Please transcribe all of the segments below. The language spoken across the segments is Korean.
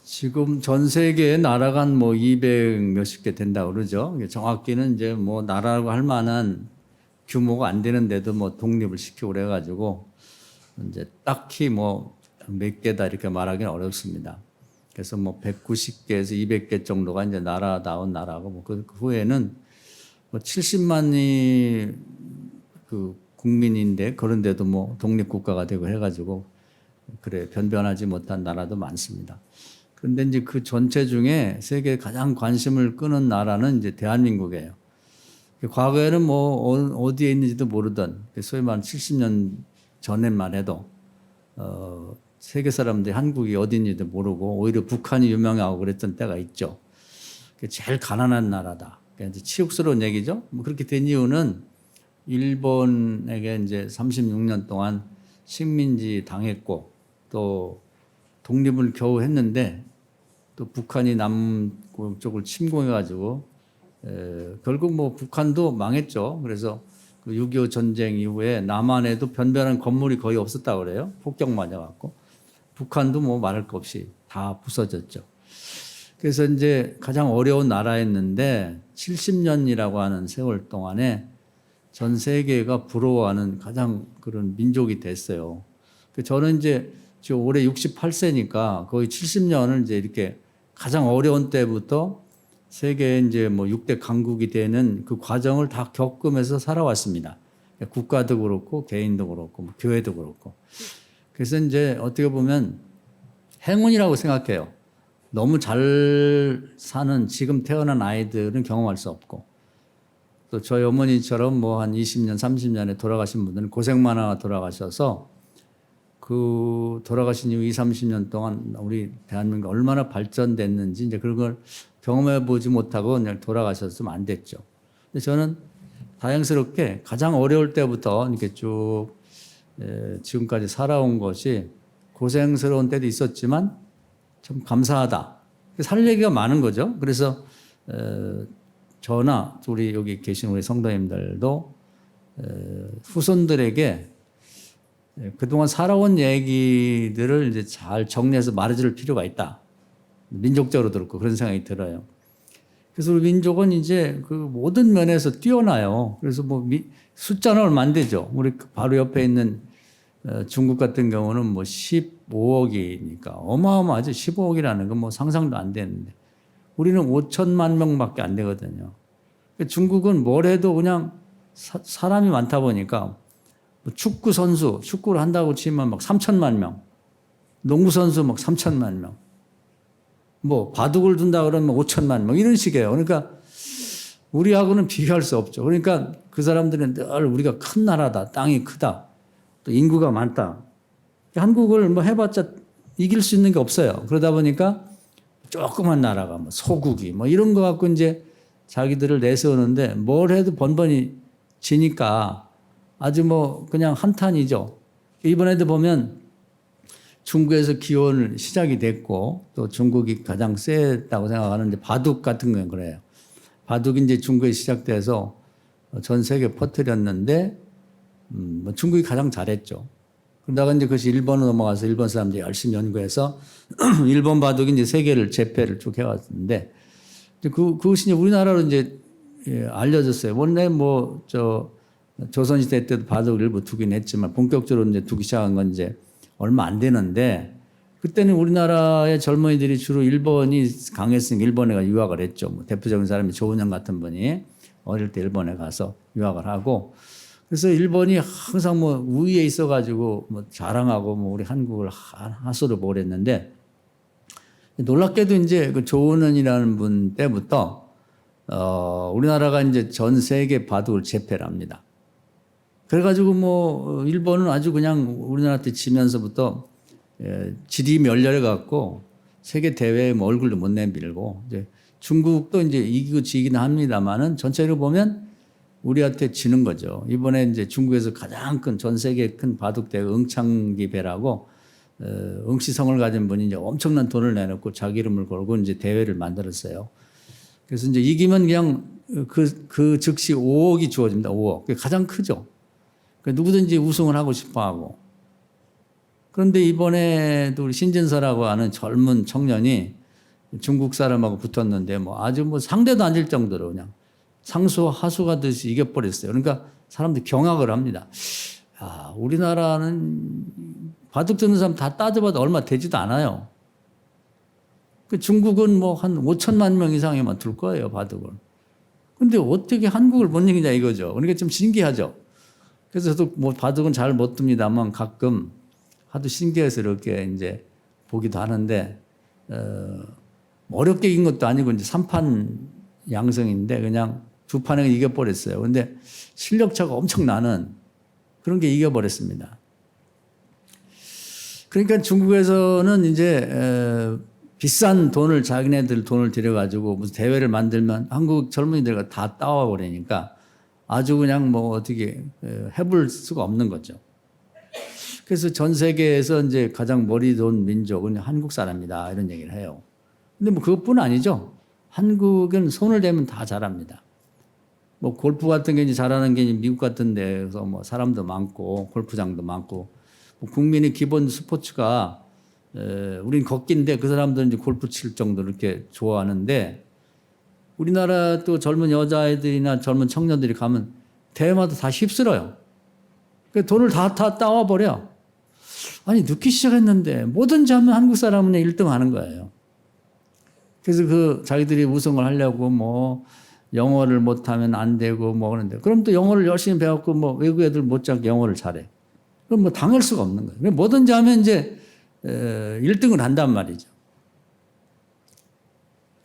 지금 전 세계에 나라가 뭐 200 몇십 개 된다고 그러죠. 정확히는 이제 뭐 나라라고 할 만한 규모가 안 되는데도 뭐 독립을 시키고 그래가지고 이제 딱히 뭐 몇 개다 이렇게 말하기는 어렵습니다. 그래서 뭐 190개에서 200개 정도가 이제 나라다운 나라고 뭐 그 후에는 뭐 70만이 그 국민인데 그런데도 뭐 독립국가가 되고 해가지고 그래 변변하지 못한 나라도 많습니다. 그런데 이제 그 전체 중에 세계에 가장 관심을 끄는 나라는 이제 대한민국이에요. 과거에는 뭐 어디에 있는지도 모르던 소위 말하는 70년 전에만 해도 세계 사람들이 한국이 어디인지도 모르고 오히려 북한이 유명하고 그랬던 때가 있죠. 제일 가난한 나라다. 이제 치욕스러운 얘기죠. 뭐 그렇게 된 이유는 일본에게 이제 36년 동안 식민지 당했고 또 독립을 겨우 했는데 또 북한이 남쪽을 침공해가지고 결국 뭐 북한도 망했죠. 그래서 그 6.25 전쟁 이후에 남한에도 변변한 건물이 거의 없었다고 그래요. 폭격 맞아갖고. 북한도 뭐 말할 것 없이 다 부서졌죠. 그래서 이제 가장 어려운 나라였는데 70년이라고 하는 세월 동안에 전 세계가 부러워하는 가장 그런 민족이 됐어요. 저는 이제 지금 올해 68세니까 거의 70년을 이제 이렇게 가장 어려운 때부터 세계 이제 뭐 6대 강국이 되는 그 과정을 다 겪으면서 살아왔습니다. 국가도 그렇고 개인도 그렇고 뭐 교회도 그렇고. 그래서 이제 어떻게 보면 행운이라고 생각해요. 너무 잘 사는 지금 태어난 아이들은 경험할 수 없고 또 저희 어머니처럼 뭐 한 20년, 30년에 돌아가신 분들은 고생만 하고 돌아가셔서 그 돌아가신 이후 20, 30년 동안 우리 대한민국 얼마나 발전됐는지 이제 그런 걸 경험해 보지 못하고 그냥 돌아가셨으면 안 됐죠. 근데 저는 다행스럽게 가장 어려울 때부터 이렇게 쭉 지금까지 살아온 것이 고생스러운 때도 있었지만 참 감사하다. 살 얘기가 많은 거죠. 그래서 저나 우리 여기 계신 우리 성도님들도 후손들에게 그동안 살아온 얘기들을 이제 잘 정리해서 말해줄 필요가 있다. 민족적으로도 그렇고 그런 생각이 들어요. 그래서 우리 민족은 이제 그 모든 면에서 뛰어나요. 그래서 뭐 숫자는 얼마 안 되죠. 우리 바로 옆에 있는 중국 같은 경우는 뭐 15억이니까 어마어마하죠. 15억이라는 건 뭐 상상도 안 되는데 우리는 5천만 명밖에 안 되거든요. 중국은 뭘 해도 그냥 사람이 많다 보니까 축구 선수, 축구를 한다고 치면 막 3천만 명, 농구 선수 막 3천만 명, 뭐 바둑을 둔다 그러면 5천만 명 이런 식이에요. 그러니까 우리하고는 비교할 수 없죠. 그러니까 그 사람들은 늘 우리가 큰 나라다, 땅이 크다, 또 인구가 많다. 한국을 뭐 해봤자 이길 수 있는 게 없어요. 그러다 보니까 조그만 나라가 뭐 소국이 뭐 이런 거 갖고 이제 자기들을 내세우는데 뭘 해도 번번이 지니까 아주 뭐 그냥 한탄이죠. 이번에도 보면 중국에서 기원을 시작이 됐고 또 중국이 가장 세다고 생각하는데 바둑 같은 건 그래요. 바둑이 이제 중국에 시작돼서 전 세계에 퍼뜨렸는데 뭐 중국이 가장 잘했죠. 그러다가 이제 그것이 일본으로 넘어가서 일본 사람들이 열심히 연구해서 일본 바둑이 이제 세계를 제패를 쭉 해왔는데 그것이 이제 우리나라로 이제 알려졌어요. 원래 뭐 조선시대 때도 바둑을 일부 두긴 했지만 본격적으로 이제 두기 시작한 건 이제 얼마 안 되는데 그때는 우리나라의 젊은이들이 주로 일본이 강했으니까 일본에 유학을 했죠. 뭐 대표적인 사람이 조은영 같은 분이 어릴 때 일본에 가서 유학을 하고 그래서 일본이 항상 뭐 우위에 있어가지고 뭐 자랑하고 뭐 우리 한국을 하수로 보랬는데 놀랍게도 이제 그 조은원이라는 분 때부터 우리나라가 이제 전 세계 바둑을 제패를 합니다. 그래가지고 뭐 일본은 아주 그냥 우리나라한테 지면서부터 질이 멸렬해 갖고 세계 대회에 뭐 얼굴도 못 내밀고 이제 중국도 이제 이기고 지기는 합니다만은 전체로 보면 우리한테 지는 거죠. 이번에 이제 중국에서 가장 큰 전 세계 큰 바둑대회 응창기배라고 응시성을 가진 분이 이제 엄청난 돈을 내놓고 자기 이름을 걸고 이제 대회를 만들었어요. 그래서 이제 이기면 그냥 그 즉시 5억이 주어집니다. 5억. 그게 가장 크죠. 누구든지 우승을 하고 싶어 하고. 그런데 이번에도 우리 신진서라고 하는 젊은 청년이 중국 사람하고 붙었는데 뭐 아주 뭐 상대도 안 질 정도로 그냥 상수 하수가 듯이 이겨버렸어요. 그러니까 사람들이 경악을 합니다. 아, 우리나라는 바둑 두는 사람 다 따져봐도 얼마 되지도 않아요. 그 중국은 뭐 한 5천만 명 이상에만 둘 거예요, 바둑을. 근데 어떻게 한국을 못 이기냐 이거죠. 그러니까 좀 신기하죠. 그래서 저도 뭐 바둑은 잘 못 둡니다만 가끔 하도 신기해서 이렇게 이제 보기도 하는데, 어렵게 이긴 것도 아니고 이제 3판 양승인데 그냥 두 판에 이겨버렸어요. 근데 실력 차가 엄청 나는 그런 게 이겨버렸습니다. 그러니까 중국에서는 이제 비싼 돈을 자기네들 돈을 들여가지고 무슨 대회를 만들면 한국 젊은이들과 다 따와 버리니까 아주 그냥 뭐 어떻게 해볼 수가 없는 거죠. 그래서 전 세계에서 이제 가장 머리 좋은 민족은 한국 사람이다 이런 얘기를 해요. 근데 뭐 그것뿐 아니죠. 한국은 손을 대면 다 잘합니다. 뭐 골프 같은 게 이제 잘하는 게 미국 같은 데서 뭐 사람도 많고 골프장도 많고 뭐 국민의 기본 스포츠가 우린 걷기인데 그 사람들은 이제 골프 칠 정도로 이렇게 좋아하는데 우리나라 또 젊은 여자애들이나 젊은 청년들이 가면 대회마다 다 휩쓸어요. 그 돈을 다 따와 버려. 아니 늦기 시작했는데 뭐든지 하면 한국 사람은 1등 하는 거예요. 그래서 그 자기들이 우승을 하려고 뭐 영어를 못하면 안 되고 뭐 그러는데 그럼 또 영어를 열심히 배웠고 뭐 외국 애들 못지않게 영어를 잘해. 그럼 뭐 당할 수가 없는 거예요. 뭐든지 하면 이제 1등을 한단 말이죠.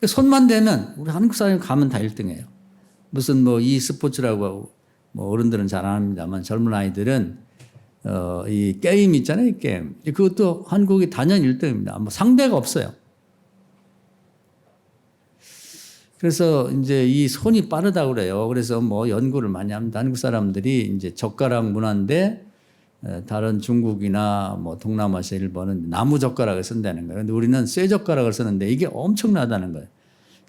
손만 대면 우리 한국 사람이 가면 다 1등이에요. 무슨 뭐 이 스포츠라고 뭐 어른들은 잘 안 합니다만 젊은 아이들은 이 게임 있잖아요. 이 게임. 그것도 한국이 단연 1등입니다. 뭐 상대가 없어요. 그래서 이제 이 손이 빠르다고 그래요. 그래서 뭐 연구를 많이 합니다. 한국 사람들이 이제 젓가락 문화인데 다른 중국이나 뭐 동남아시아 일본은 나무 젓가락을 쓴다는 거예요. 근데 우리는 쇠 젓가락을 쓰는데 이게 엄청나다는 거예요.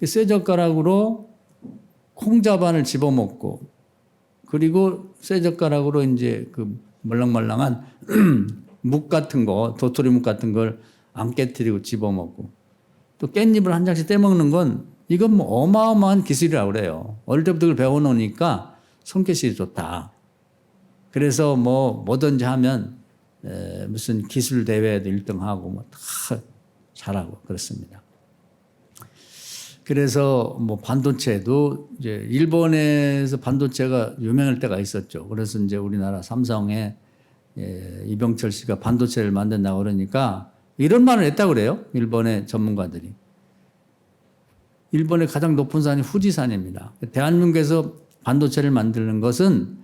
쇠 젓가락으로 콩자반을 집어먹고 그리고 쇠 젓가락으로 이제 그 말랑말랑한 묵 같은 거, 도토리 묵 같은 걸 안 깨뜨리고 집어먹고 또 깻잎을 한 장씩 떼먹는 건 이건 뭐 어마어마한 기술이라고 그래요. 어릴 때부터 그걸 배워놓으니까 손재질이 좋다. 그래서 뭐 뭐든지 하면 무슨 기술 대회에도 1등하고 뭐 다 잘하고 그렇습니다. 그래서 뭐 반도체도 이제 일본에서 반도체가 유명할 때가 있었죠. 그래서 이제 우리나라 삼성에 이병철 씨가 반도체를 만든다고 그러니까 이런 말을 했다고 그래요. 일본의 전문가들이. 일본의 가장 높은 산이 후지산입니다. 대한민국에서 반도체를 만드는 것은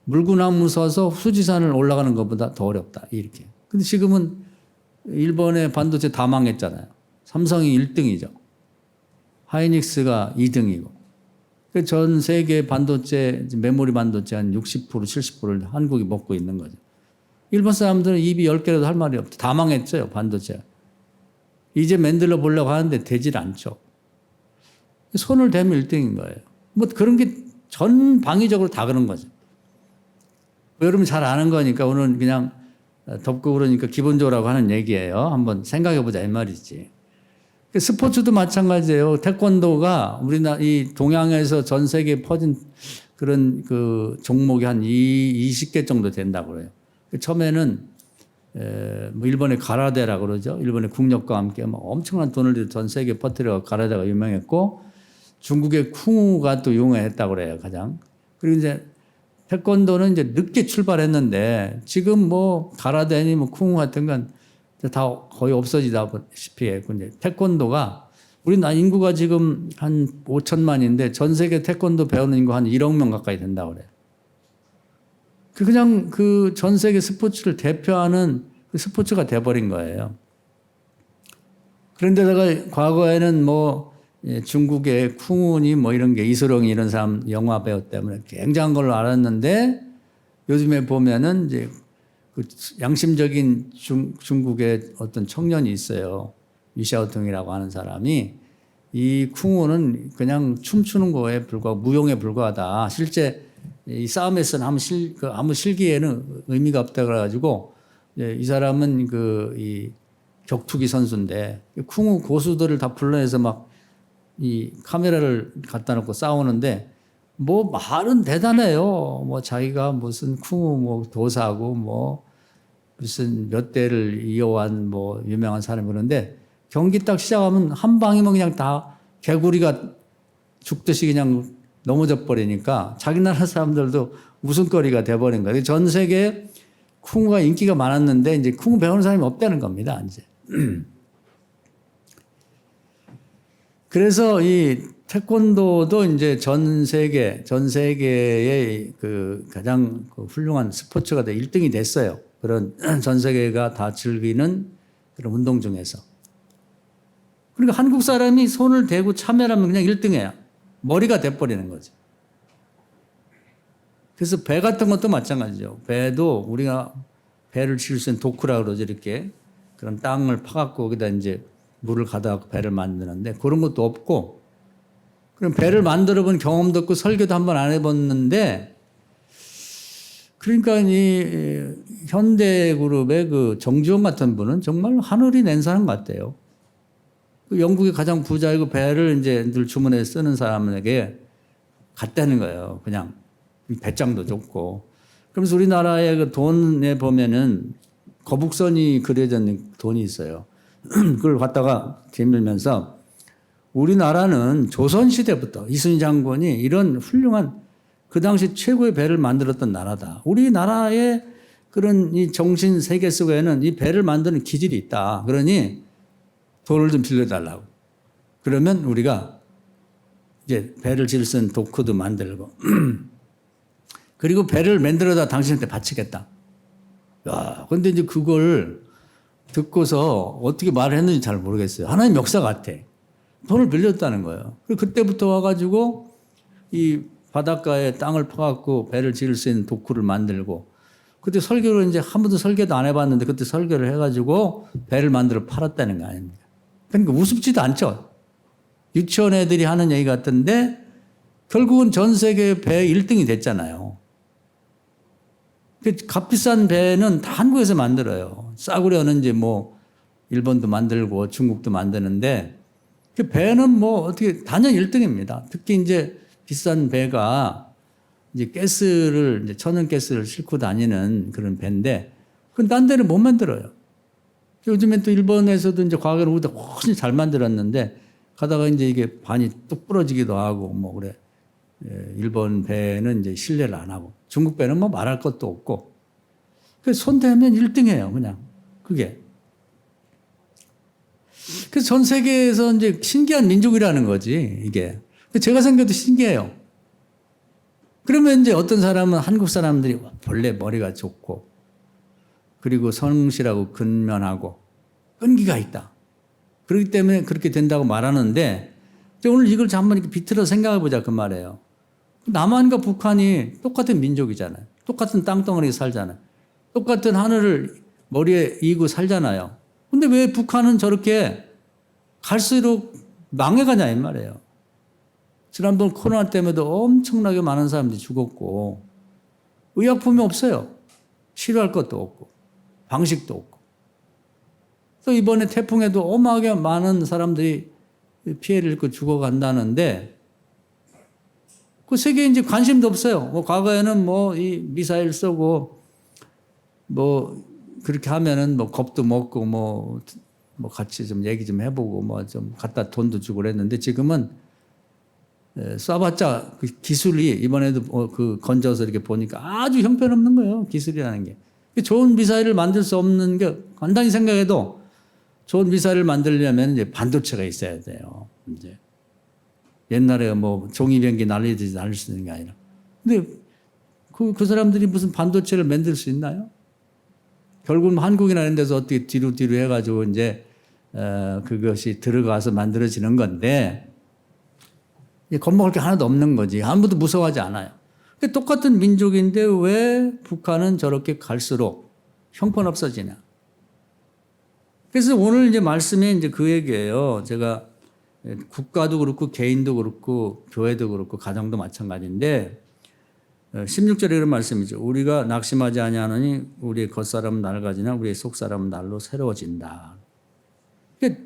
물구나무 서서 후지산을 올라가는 것보다 더 어렵다. 이렇게. 근데 지금은 일본의 반도체 다 망했잖아요. 삼성이 1등이죠. 하이닉스가 2등이고. 전 세계 반도체, 메모리 반도체 한 60%, 70%를 한국이 먹고 있는 거죠. 일본 사람들은 입이 10개라도 할 말이 없죠. 다 망했어요, 반도체. 이제 만들어 보려고 하는데 되질 않죠. 손을 대면 1등인 거예요. 뭐 그런 게 전방위적으로 다 그런 거죠. 여러분 잘 아는 거니까 오늘 그냥 덮고 그러니까 기본적으로 하는 얘기예요. 한번 생각해 보자 이 말이지. 스포츠도 마찬가지예요. 태권도가 우리나라 이 동양에서 전 세계에 퍼진 그런 그 종목이 한 20개 정도 된다고 그래요. 처음에는 뭐 일본의 가라데라고 그러죠. 일본의 국력과 함께 뭐 엄청난 돈을 들여 전 세계에 퍼뜨려 가라데가 유명했고 중국의 쿵우가 또 유명했다고 그래요. 가장. 그리고 이제 태권도는 이제 늦게 출발했는데 지금 뭐 가라데니 뭐 쿵우 같은 건 다 거의 없어지다시피 했고 이제 태권도가 우리나라 인구가 지금 한 5천만인데 전 세계 태권도 배우는 인구 한 1억 명 가까이 된다고 그래요. 그냥 그 전 세계 스포츠를 대표하는 그 스포츠가 돼버린 거예요. 그런데다가 과거에는 뭐 중국의 쿵우니 뭐 이런 게 이소룡이 이런 사람 영화 배우 때문에 굉장한 걸로 알았는데 요즘에 보면은 이제 그 양심적인 중국의 어떤 청년이 있어요. 위샤오통이라고 하는 사람이 이 쿵우는 그냥 춤추는 거에 불과하고 무용에 불과하다. 실제 이 싸움에서는 아무 실기에는 의미가 없다 그래가지고 이 사람은 이 격투기 선수인데 쿵우 고수들을 다 불러내서 막 이 카메라를 갖다 놓고 싸우는데 뭐 말은 대단해요. 뭐 자기가 무슨 쿵우 뭐 도사고 뭐 무슨 몇 대를 이어한 뭐 유명한 사람이 그런데 경기 딱 시작하면 한 방이면 그냥 다 개구리가 죽듯이 그냥 넘어져 버리니까 자기 나라 사람들도 웃음거리가 돼버린 거예요. 전 세계에 쿵우가 인기가 많았는데 이제 쿵우 배우는 사람이 없다는 겁니다. 이제. 그래서 이 태권도도 이제 전 세계의 그 가장 그 훌륭한 스포츠가 1등이 됐어요. 그런 전 세계가 다 즐기는 그런 운동 중에서. 그러니까 한국 사람이 손을 대고 참여하면 그냥 1등이에요. 머리가 돼버리는 거죠. 그래서 배 같은 것도 마찬가지죠. 배도 우리가 배를 칠 수 있는 도크라 그러죠. 이렇게 그런 땅을 파갖고 거기다 이제 물을 가다 배를 만드는데 그런 것도 없고 그럼 배를 만들어 본 경험도 없고 설계도 한번 안 해봤는데 그러니까 이 현대그룹의 그 정주영 같은 분은 정말 하늘이 낸 사람 같아요. 그 영국의 가장 부자이고 배를 이제 늘 주문해 쓰는 사람에게 갔다는 거예요. 그냥 배짱도 좋고. 그러면서 우리나라의 그 돈에 보면은 거북선이 그려져 있는 돈이 있어요. 그걸 갖다가 재밀면서 우리나라는 조선시대부터 이순신 장군이 이런 훌륭한 그 당시 최고의 배를 만들었던 나라다. 우리나라의 그런 이 정신 세계 속에는 이 배를 만드는 기질이 있다. 그러니 돈을 좀 빌려달라고. 그러면 우리가 이제 배를 질 수 있는 도크도 만들고 그리고 배를 만들어다 당신한테 바치겠다. 야, 근데 이제 그걸 듣고서 어떻게 말을 했는지 잘 모르겠어요. 하나님 역사 같아. 돈을 빌렸다는 거예요. 그리고 그때부터 와가지고 이 바닷가에 땅을 파갖고 배를 지을 수 있는 도크를 만들고 그때 설교를 이제 한 번도 설교도 안 해봤는데 그때 설교를 해가지고 배를 만들어 팔았다는 거 아닙니까? 그러니까 우습지도 않죠. 유치원 애들이 하는 얘기 같은데 결국은 전 세계 배 1등이 됐잖아요. 값비싼 배는 다 한국에서 만들어요. 싸구려는 이제 뭐 일본도 만들고 중국도 만드는데 그 배는 뭐 어떻게 단연 1등입니다. 특히 이제 비싼 배가 이제 가스를 이제 천연 가스를 싣고 다니는 그런 배인데 그건 딴 데는 못 만들어요. 요즘엔 또 일본에서도 이제 과거에 우리보다 훨씬 잘 만들었는데 가다가 이제 이게 반이 뚝 부러지기도 하고 뭐 그래. 일본 배는 이제 신뢰를 안 하고 중국 배는 뭐 말할 것도 없고 그래서 손대면 1등이에요. 그냥 그게. 그래서 전 세계에서 이제 신기한 민족이라는 거지 이게. 제가 생각해도 신기해요. 그러면 이제 어떤 사람은 한국 사람들이 본래 머리가 좋고 그리고 성실하고 근면하고 끈기가 있다. 그렇기 때문에 그렇게 된다고 말하는데 오늘 이걸 한번 이렇게 비틀어 생각해 보자 그 말이에요. 남한과 북한이 똑같은 민족이잖아요. 똑같은 땅덩어리에 살잖아요. 똑같은 하늘을 머리에 이고 살잖아요. 근데 왜 북한은 저렇게 갈수록 망해가냐 이 말이에요. 지난번 코로나 때문에도 엄청나게 많은 사람들이 죽었고 의약품이 없어요. 치료할 것도 없고 방식도 없고 또 이번에 태풍에도 어마하게 많은 사람들이 피해를 입고 죽어간다는데 그 세계에 이제 관심도 없어요. 뭐 과거에는 뭐 이 미사일 쏘고 뭐 그렇게 하면은 뭐 겁도 먹고 뭐 같이 좀 얘기 좀 해보고 뭐 좀 갖다 돈도 주고 그랬는데 지금은 쏴봤자 그 기술이 이번에도 그 건져서 이렇게 보니까 아주 형편없는 거예요. 기술이라는 게. 좋은 미사일을 만들 수 없는 게 간단히 생각해도 좋은 미사일을 만들려면 이제 반도체가 있어야 돼요. 이제 옛날에 뭐 종이 변기 날리듯이 날릴 수 있는 게 아니라. 근데 그 사람들이 무슨 반도체를 만들 수 있나요? 결국은 한국이나 이런 데서 어떻게 뒤로 해가지고 이제 그것이 들어가서 만들어지는 건데 겁먹을 게 하나도 없는 거지. 아무도 무서워하지 않아요. 똑같은 민족인데 왜 북한은 저렇게 갈수록 형편없어지냐. 그래서 오늘 이제 말씀이 이제 그 얘기예요. 제가 국가도 그렇고 개인도 그렇고 교회도 그렇고 가정도 마찬가지인데 16절에 이런 말씀이죠. 우리가 낙심하지 아니하노니 우리의 겉사람은 낡아지나 우리의 속사람은 날로 새로워진다. 그러니까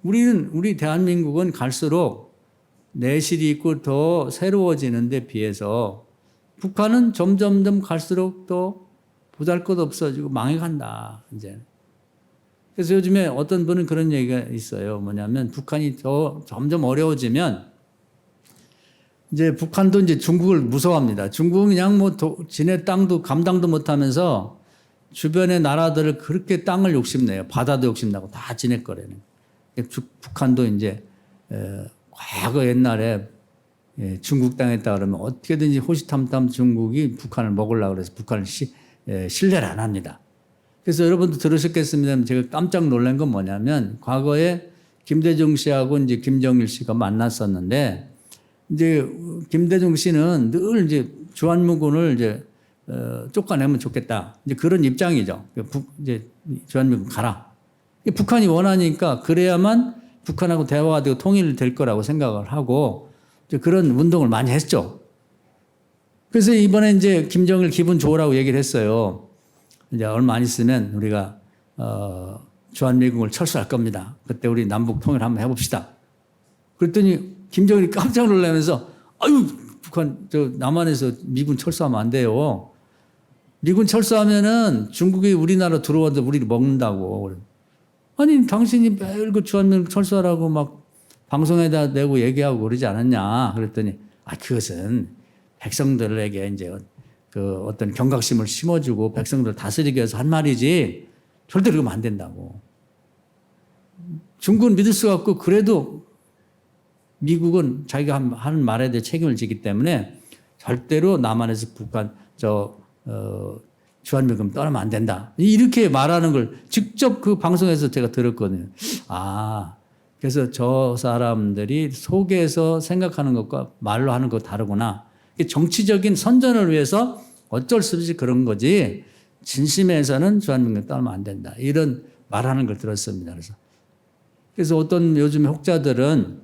우리 대한민국은 갈수록 내실이 있고 더 새로워지는 데 비해서 북한은 점점점 갈수록 더 보잘것없어지고 망해간다, 이제. 그래서 요즘에 어떤 분은 그런 얘기가 있어요. 뭐냐면 북한이 더 점점 어려워지면 이제 북한도 이제 중국을 무서워합니다. 중국은 그냥 뭐 지네 땅도 감당도 못하면서 주변의 나라들을 그렇게 땅을 욕심내요. 바다도 욕심나고 다 지네 거래는. 북한도 이제 과거 옛날에 중국 땅에다 그러면 어떻게든지 호시탐탐 중국이 북한을 먹으려고 그래서 북한을 신뢰를 안 합니다. 그래서 여러분도 들으셨겠습니다만 제가 깜짝 놀란 건 뭐냐면 과거에 김대중 씨하고 이제 김정일 씨가 만났었는데 이제 김대중 씨는 늘 이제 주한미군을 이제 쫓아내면 좋겠다. 이제 그런 입장이죠. 이제 주한미군 가라. 북한이 원하니까 그래야만 북한하고 대화가 되고 통일이 될 거라고 생각을 하고 이제 그런 운동을 많이 했죠. 그래서 이번에 이제 김정일 기분 좋으라고 얘기를 했어요. 이제 얼마 안 있으면 우리가 주한미군을 철수할 겁니다. 그때 우리 남북 통일 한번 해봅시다. 그랬더니 김정일이 깜짝 놀라면서 아유 북한 남한에서 미군 철수하면 안 돼요. 미군 철수하면은 중국이 우리나라 들어와서 우리를 먹는다고. 아니 당신이 매일 그 주한미군 철수하라고 막 방송에다 내고 얘기하고 그러지 않았냐. 그랬더니 그것은 백성들에게 이제 그 어떤 경각심을 심어주고 백성들을 다스리기 위해서 한 말이지 절대로 그러면 안 된다고. 중국은 믿을 수가 없고 그래도 미국은 자기가 하는 말에 대해 책임을 지기 때문에 절대로 남한에서 북한 주한미군 떠나면 안 된다. 이렇게 말하는 걸 직접 그 방송에서 제가 들었거든요. 그래서 저 사람들이 속에서 생각하는 것과 말로 하는 거 다르구나. 정치적인 선전을 위해서 어쩔 수 없이 그런 거지 진심에서는 주한미군 떠나면 안 된다. 이런 말하는 걸 들었습니다. 그래서 어떤 요즘 혹자들은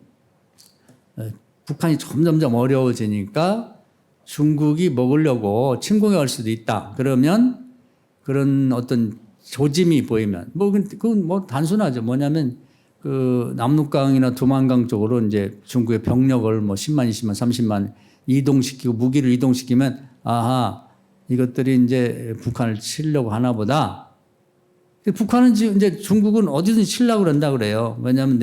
북한이 점점점 어려워지니까 중국이 먹으려고 침공해 올 수도 있다. 그러면 그런 어떤 조짐이 보이면 그건 뭐 단순하죠. 뭐냐면 그 남록강이나 두만강 쪽으로 이제 중국의 병력을 뭐 10만, 20만, 30만 이동시키고 무기를 이동시키면 이것들이 이제 북한을 치려고 하나 보다. 북한은 지금 이제 중국은 어디든 치려고 그런다 그래요. 왜냐하면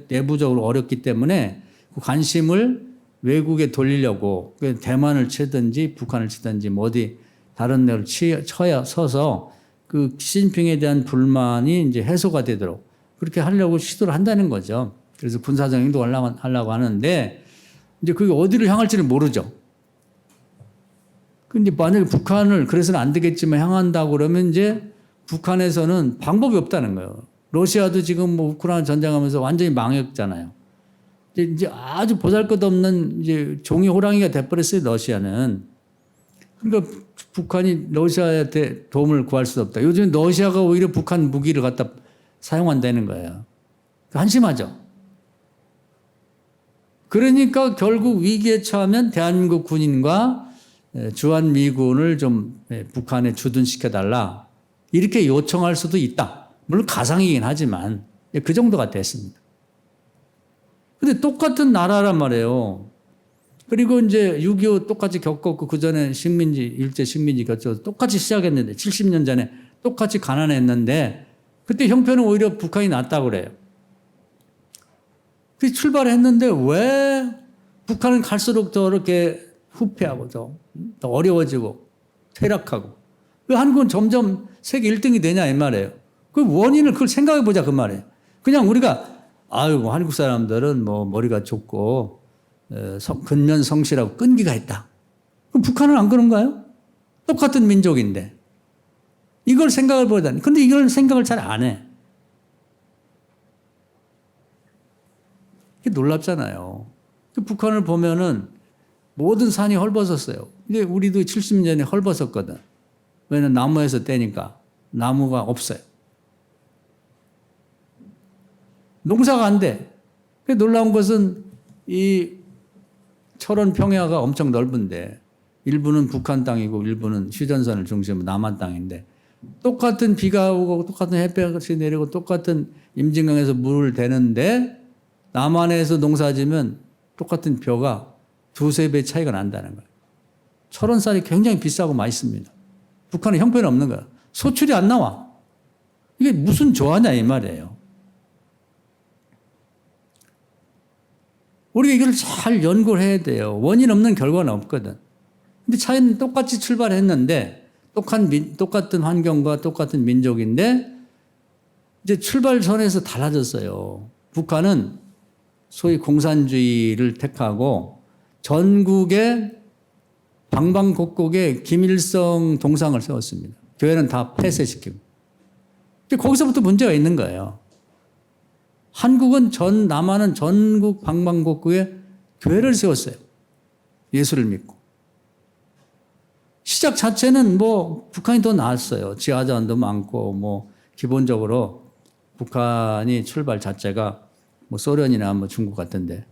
내부적으로 어렵기 때문에 그 관심을 외국에 돌리려고 대만을 치든지 북한을 치든지 뭐 어디 다른 데를 서서 그 시진핑에 대한 불만이 이제 해소가 되도록 그렇게 하려고 시도를 한다는 거죠. 그래서 군사적 행동을 하려고 하는데 이제 그게 어디를 향할지는 모르죠. 근데 만약에 북한을 그래서는 안 되겠지만 향한다고 그러면 이제 북한에서는 방법이 없다는 거예요. 러시아도 지금 뭐 우크라이나 전쟁하면서 완전히 망했잖아요. 이제 아주 보잘것없는 이제 종이 호랑이가 돼버렸어요, 러시아는. 그러니까 북한이 러시아한테 도움을 구할 수 없다. 요즘 러시아가 오히려 북한 무기를 갖다 사용한다는 거예요. 한심하죠. 그러니까 결국 위기에 처하면 대한민국 군인과 주한미군을 좀 북한에 주둔시켜달라. 이렇게 요청할 수도 있다. 물론 가상이긴 하지만 그 정도가 됐습니다. 근데 똑같은 나라란 말이에요. 그리고 이제 6.25 똑같이 겪었고 그 전에 일제 식민지 겪어서 똑같이 시작했는데 70년 전에 똑같이 가난했는데 그때 형편은 오히려 북한이 낫다고 그래요. 그 출발했는데 왜 북한은 갈수록 더 이렇게 후퇴하고 더 어려워지고 퇴락하고 왜 한국은 점점 세계 1등이 되냐 이 말이에요. 그 원인을 그걸 생각해 보자 그 말이에요. 그냥 우리가 한국 사람들은 뭐 머리가 좁고 근면 성실하고 끈기가 있다. 그럼 북한은 안 그런가요? 똑같은 민족인데. 이걸 생각을 보다니. 근데 이걸 생각을 잘 안 해. 이게 놀랍잖아요. 북한을 보면은 모든 산이 헐벗었어요. 근데 우리도 70년 전에 헐벗었거든. 왜냐면 나무에서 떼니까 나무가 없어요. 농사가 안 돼. 놀라운 것은 이 철원 평야가 엄청 넓은데 일부는 북한 땅이고 일부는 휴전선을 중심으로 남한 땅인데 똑같은 비가 오고 똑같은 햇볕이 내리고 똑같은 임진강에서 물을 대는데 남한에서 농사지면 똑같은 벼가 두세 배 차이가 난다는 거예요. 철원쌀이 굉장히 비싸고 맛있습니다. 북한은 형편없는 거야. 소출이 안 나와. 이게 무슨 조화냐 이 말이에요. 우리가 이걸 잘 연구를 해야 돼요. 원인 없는 결과는 없거든. 근데 차이는 똑같이 출발했는데 똑같은 환경과 똑같은 민족인데 이제 출발선에서 달라졌어요. 북한은 소위 공산주의를 택하고 전국의 방방곡곡에 김일성 동상을 세웠습니다. 교회는 다 폐쇄시키고. 거기서부터 문제가 있는 거예요. 남한은 전국 방방곡곡에 교회를 세웠어요. 예수를 믿고. 시작 자체는 뭐 북한이 더 나았어요. 지하자원도 많고 기본적으로 북한이 출발 자체가 소련이나 중국 같은데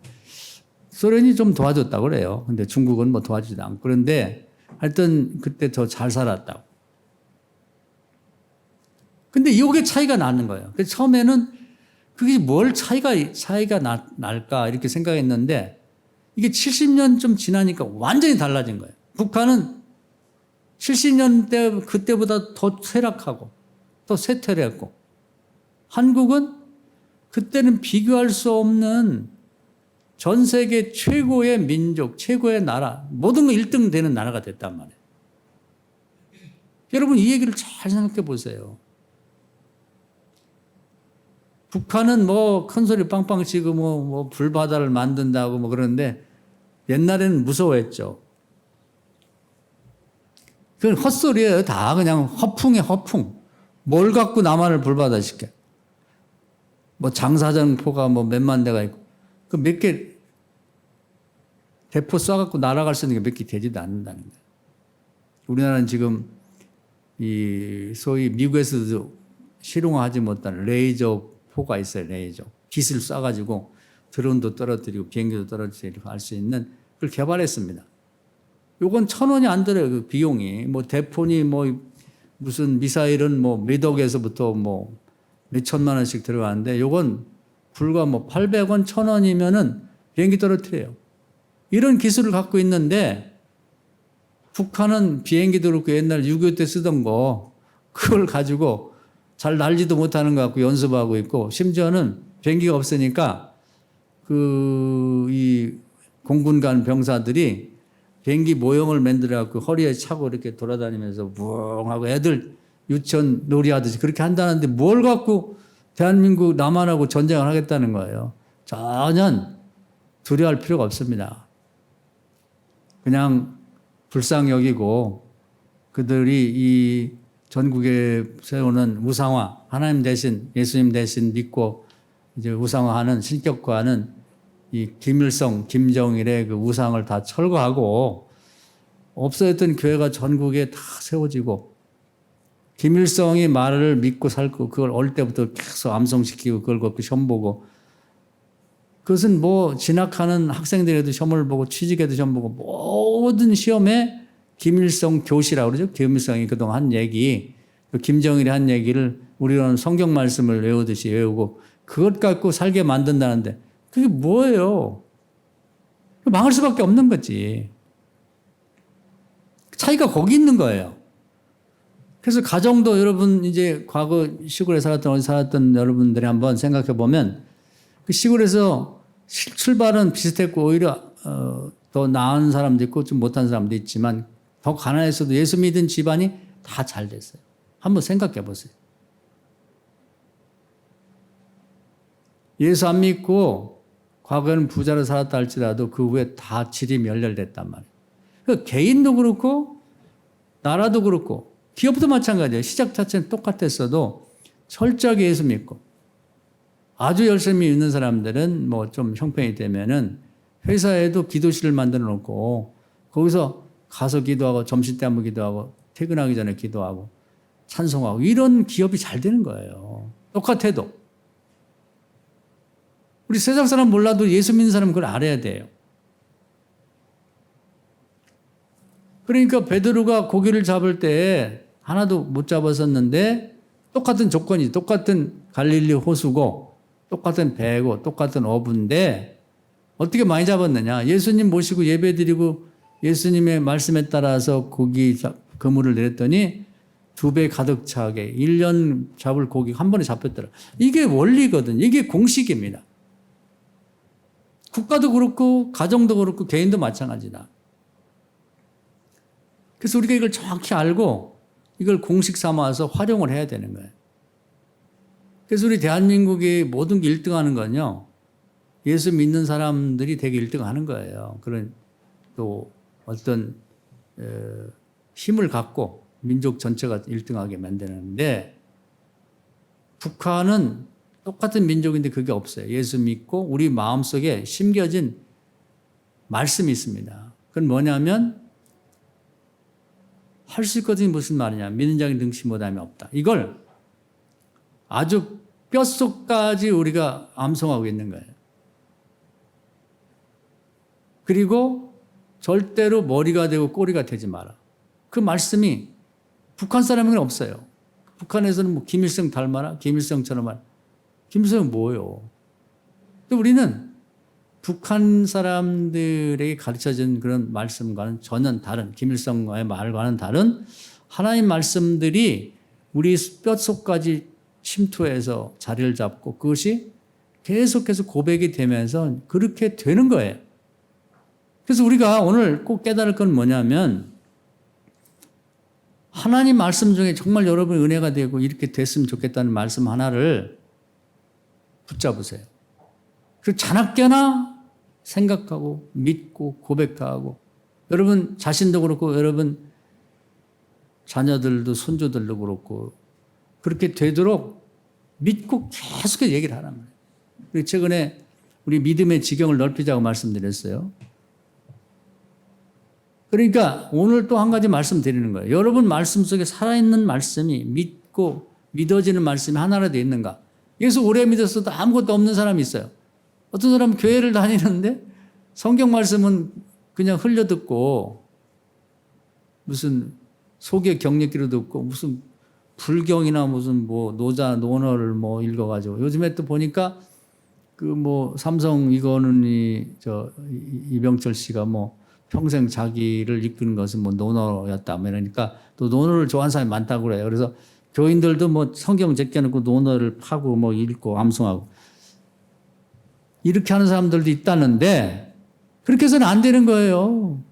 소련이 좀 도와줬다고 그래요. 근데 중국은 도와주지도 않고. 그런데 하여튼 그때 더 잘 살았다고. 근데 이게 차이가 나는 거예요. 그래서 처음에는 그게 뭘 차이가 날까 이렇게 생각했는데 이게 70년 좀 지나니까 완전히 달라진 거예요. 북한은 70년 때 그때보다 더 쇠락하고 더 쇠퇴했고 한국은 그때는 비교할 수 없는 전 세계 최고의 민족, 최고의 나라, 모든 거 1등 되는 나라가 됐단 말이에요. 여러분 이 얘기를 잘 생각해 보세요. 북한은 큰 소리 빵빵 치고 불바다를 만든다고 그러는데 옛날에는 무서워했죠. 그건 헛소리예요. 다 그냥 허풍이에요, 허풍. 뭘 갖고 남한을 불바다 시켜. 장사정포가 몇만 대가 있고 그 몇 개 대포 쏴갖고 날아갈 수 있는 게 몇 개 되지도 않는다는 거예요. 우리나라는 지금 이 소위 미국에서도 실용화하지 못한 레이저 포가 있어요. 레이저. 깃을 쏴가지고 드론도 떨어뜨리고 비행기도 떨어뜨리고 할 수 있는 그걸 개발했습니다. 요건 1,000원이 안 들어요. 그 비용이. 대포니 무슨 미사일은 몇 억에서부터 몇 천만 원씩 들어가는데 요건 불과 800원, 1,000원이면은 비행기 떨어뜨려요. 이런 기술을 갖고 있는데 북한은 비행기도 그렇고 옛날 6.25 때 쓰던 거 그걸 가지고 잘 날지도 못하는 것 같고 연습하고 있고 심지어는 비행기가 없으니까 이 공군간 병사들이 비행기 모형을 만들어 갖고 허리에 차고 이렇게 돌아다니면서 붕하고 애들 유치원 놀이하듯이 그렇게 한다는데 뭘 갖고 대한민국 남한하고 전쟁을 하겠다는 거예요. 전혀 두려워할 필요가 없습니다. 그냥 불쌍히 여기고 그들이 이 전국에 세우는 우상화, 하나님 대신 예수님 대신 믿고 이제 우상화하는 신격화하는 이 김일성, 김정일의 그 우상을 다 철거하고 없어졌던 교회가 전국에 다 세워지고 김일성이 말을 믿고 살고 그걸 어릴 때부터 계속 암송시키고 그걸 갖고 시험 보고 그것은 진학하는 학생들에도 시험을 보고 취직에도 시험 보고 모든 시험에 김일성 교시라고 그러죠. 김일성이 그동안 한 얘기, 김정일이 한 얘기를 우리는 성경 말씀을 외우듯이 외우고 그것 갖고 살게 만든다는데 그게 뭐예요? 망할 수밖에 없는 거지. 차이가 거기 있는 거예요. 그래서 가정도 여러분 이제 과거 시골에 살았던 어디 살았던 여러분들이 한번 생각해 보면 그 시골에서 출발은 비슷했고 오히려 더 나은 사람도 있고 좀 못한 사람도 있지만 더 가난했어도 예수 믿은 집안이 다 잘 됐어요. 한번 생각해 보세요. 예수 안 믿고 과거에는 부자로 살았다 할지라도 그 후에 다 질이 멸렬됐단 말이에요. 그러니까 개인도 그렇고 나라도 그렇고 기업도 마찬가지예요. 시작 자체는 똑같았어도 철저하게 예수 믿고 아주 열심히 믿는 사람들은 좀 형편이 되면은 회사에도 기도실을 만들어 놓고 거기서 가서 기도하고 점심때 한번 기도하고 퇴근하기 전에 기도하고 찬송하고 이런 기업이 잘 되는 거예요. 똑같아도. 우리 세상 사람 몰라도 예수 믿는 사람은 그걸 알아야 돼요. 그러니까 베드로가 고기를 잡을 때 하나도 못 잡았었는데 똑같은 조건이 똑같은 갈릴리 호수고 똑같은 배고 똑같은 어부인데 어떻게 많이 잡았느냐. 예수님 모시고 예배드리고 예수님의 말씀에 따라서 그물을 내렸더니 2배 가득 차게 1년 잡을 고기 한 번에 잡혔더라. 이게 원리거든. 이게 공식입니다. 국가도 그렇고 가정도 그렇고 개인도 마찬가지다. 그래서 우리가 이걸 정확히 알고 이걸 공식 삼아서 활용을 해야 되는 거예요. 그래서 우리 대한민국이 모든 게 1등 하는 건요. 예수 믿는 사람들이 되게 1등 하는 거예요. 그런 또 어떤 힘을 갖고 민족 전체가 1등하게 만드는데 북한은 똑같은 민족인데 그게 없어요. 예수 믿고 우리 마음속에 심겨진 말씀이 있습니다. 그건 뭐냐면 할 수 있거든요. 무슨 말이냐. 믿는 자에게 능치 못함이 없다. 이걸 아주 뼛속까지 우리가 암송하고 있는 거예요. 그리고 절대로 머리가 되고 꼬리가 되지 마라. 그 말씀이 북한 사람에게는 없어요. 북한에서는 뭐 김일성 닮아라? 김일성처럼 하라. 김일성은 뭐예요? 근데 우리는 북한 사람들에게 가르쳐진 그런 말씀과는 전혀 다른, 김일성과의 말과는 다른 하나님 말씀들이 우리 뼛속까지 침투해서 자리를 잡고 그것이 계속해서 고백이 되면서 그렇게 되는 거예요. 그래서 우리가 오늘 꼭 깨달을 건 뭐냐면 하나님 말씀 중에 정말 여러분의 은혜가 되고 이렇게 됐으면 좋겠다는 말씀 하나를 붙잡으세요. 그 자나깨나 생각하고 믿고 고백하고 여러분 자신도 그렇고 여러분 자녀들도 손주들도 그렇고 그렇게 되도록 믿고 계속 얘기를 하란 말이에요. 그리고 최근에 우리 믿음의 지경을 넓히자고 말씀드렸어요. 그러니까 오늘 또 한 가지 말씀드리는 거예요. 여러분 말씀 속에 살아있는 말씀이 믿고 믿어지는 말씀이 하나라도 있는가? 예수 오래 믿었어도 아무것도 없는 사람이 있어요. 어떤 사람은 교회를 다니는데 성경 말씀은 그냥 흘려듣고 무슨 소개 경력기로 듣고 무슨 불경이나 무슨 뭐 논어를 뭐 읽어가지고 요즘에 또 보니까 그 뭐 삼성 이병철 씨가 뭐 평생 자기를 이끄는 것은 뭐 논어였다. 그러니까 또 논어를 좋아하는 사람이 많다고 그래요. 그래서 교인들도 뭐 성경 제껴놓고 논어를 파고 뭐 읽고 암송하고 이렇게 하는 사람들도 있다는데 그렇게 해서는 안 되는 거예요.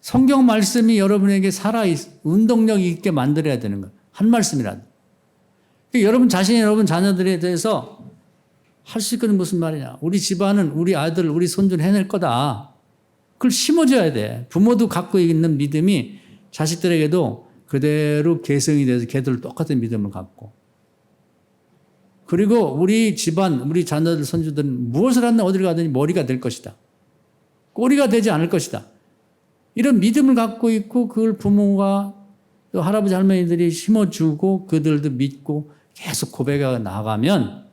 성경 말씀이 여러분에게 운동력 있게 만들어야 되는 거예요. 한 말씀이라도. 여러분 자신이 여러분 자녀들에 대해서 할 수 있거든 무슨 말이냐. 우리 집안은 우리 아들, 우리 손주는 해낼 거다. 그걸 심어줘야 돼. 부모도 갖고 있는 믿음이 자식들에게도 그대로 계승이 돼서 걔들 똑같은 믿음을 갖고. 그리고 우리 집안, 우리 자녀들, 손주들은 무엇을 하든 어디를 가든 머리가 될 것이다. 꼬리가 되지 않을 것이다. 이런 믿음을 갖고 있고 그걸 부모가 또 할아버지 할머니들이 심어주고 그들도 믿고 계속 고백하고 나가면